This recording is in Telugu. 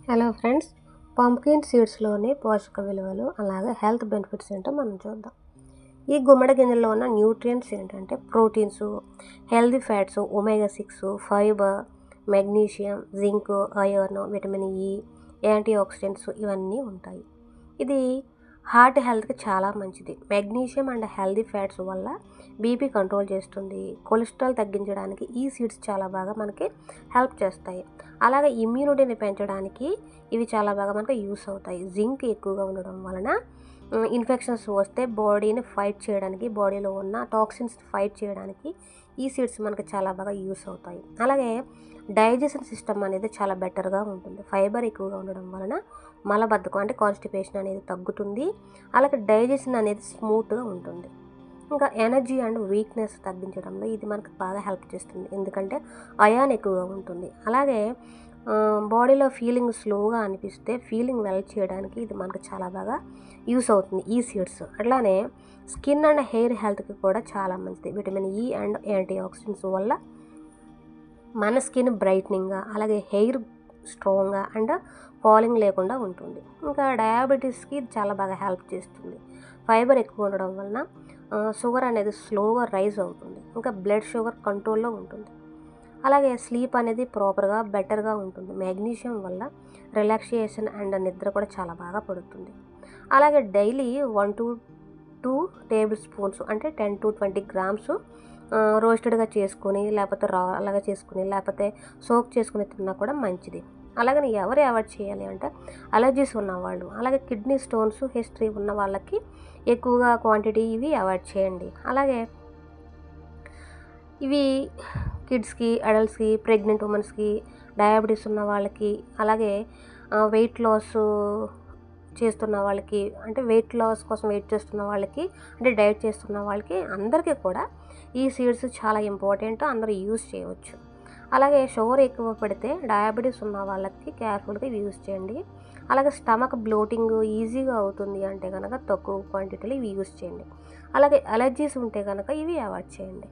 హలో ఫ్రెండ్స్, పంప్కిన్ సీడ్స్లోని పోషక విలువలు అలాగే హెల్త్ బెనిఫిట్స్ ఏంటో మనం చూద్దాం. ఈ గుమ్మడి గింజల్లో ఉన్న న్యూట్రియంట్స్ ఏంటంటే proteins, healthy fats, omega 6, fibre, magnesium, zinc, iron, vitamin E, antioxidants ఇవన్నీ ఉంటాయి. ఇది హార్ట్ హెల్త్కి చాలా మంచిది. మెగ్నీషియం అండ్ హెల్తీ ఫ్యాట్స్ వల్ల బీపీ కంట్రోల్ చేస్తుంది. కొలెస్ట్రాల్ తగ్గించడానికి ఈ సీడ్స్ చాలా బాగా మనకి హెల్ప్ చేస్తాయి. అలాగే ఇమ్యూనిటీని పెంచడానికి ఇవి చాలా బాగా మనకు యూస్ అవుతాయి. జింక్ ఎక్కువగా ఉండడం వలన ఇన్ఫెక్షన్స్ వస్తే బాడీని ఫైట్ చేయడానికి, బాడీలో ఉన్న టాక్సిన్స్ ఫైట్ చేయడానికి ఈ సీడ్స్ మనకు చాలా బాగా యూస్ అవుతాయి. అలాగే డైజెషన్ సిస్టమ్ అనేది చాలా బెటర్గా ఉంటుంది. ఫైబర్ ఎక్కువగా ఉండడం వలన మలబద్ధకం అంటే కాన్స్టిపేషన్ అనేది తగ్గుతుంది. అలాగే డైజెషన్ అనేది స్మూత్గా ఉంటుంది. ఇంకా ఎనర్జీ అండ్ వీక్నెస్ తగ్గించడంలో ఇది మనకు బాగా హెల్ప్ చేస్తుంది, ఎందుకంటే అయాన్ ఎక్కువగా ఉంటుంది. అలాగే బాడీలో ఫీలింగ్ స్లోగా అనిపిస్తే ఫీలింగ్ వెల్ చేయడానికి ఇది మనకు చాలా బాగా యూస్ అవుతుంది ఈ సీడ్స్. అట్లానే స్కిన్ అండ్ హెయిర్ హెల్త్కి కూడా చాలా మంచిది. Vitamin E and anti oxidants వల్ల మన స్కిన్ బ్రైట్నింగ్గా, అలాగే హెయిర్ స్ట్రాంగ్గా అండ్ ఫాలింగ్ లేకుండా ఉంటుంది. ఇంకా డయాబెటీస్కి చాలా బాగా హెల్ప్ చేస్తుంది. ఫైబర్ ఎక్కువ ఉండడం వలన షుగర్ అనేది స్లోగా రైజ్ అవుతుంది. ఇంకా బ్లడ్ షుగర్ కంట్రోల్లో ఉంటుంది. అలాగే స్లీప్ అనేది ప్రాపర్గా బెటర్గా ఉంటుంది. మెగ్నీషియం వల్ల రిలాక్సేషన్ అండ్ నిద్ర కూడా చాలా బాగా పడుతుంది. అలాగే డైలీ 1 to 2 టేబుల్ స్పూన్స్ అంటే 10 to 20 గ్రామ్స్ రోస్టెడ్గా చేసుకొని, లేకపోతే రా అలాగా చేసుకుని, లేకపోతే సోక్ చేసుకుని తిన్నా కూడా మంచిది. అలాగని ఎవరు అవాయిడ్ చేయాలి అంటే అలర్జీస్ ఉన్నవాళ్ళు, అలాగే కిడ్నీ స్టోన్స్ హిస్టరీ ఉన్న వాళ్ళకి ఎక్కువగా క్వాంటిటీ ఇవి అవాయిడ్ చేయండి. అలాగే ఇవి కిడ్స్కి, అడల్ట్స్కి, ప్రెగ్నెంట్ ఉమెన్స్కి, డయాబెటీస్ ఉన్న వాళ్ళకి, అలాగే వెయిట్ లాస్ చేస్తున్న వాళ్ళకి, అంటే వెయిట్ లాస్ కోసం వెయిట్ చేస్తున్న వాళ్ళకి, అంటే డైట్ చేస్తున్న వాళ్ళకి అందరికీ కూడా ఈ సీడ్స్ చాలా ఇంపార్టెంట్. అందరూ యూజ్ చేయవచ్చు. అలాగే షుగర్ ఎక్కువ పడితే డయాబెటీస్ ఉన్న వాళ్ళకి కేర్ఫుల్గా ఇవి యూజ్ చేయండి. అలాగే స్టమక్ బ్లోటింగ్ ఈజీగా అవుతుంది అంటే కనుక తక్కువ క్వాంటిటీలో ఇవి యూజ్ చేయండి. అలాగే అలర్జీస్ ఉంటే కనుక ఇవి అవాయిడ్ చేయండి.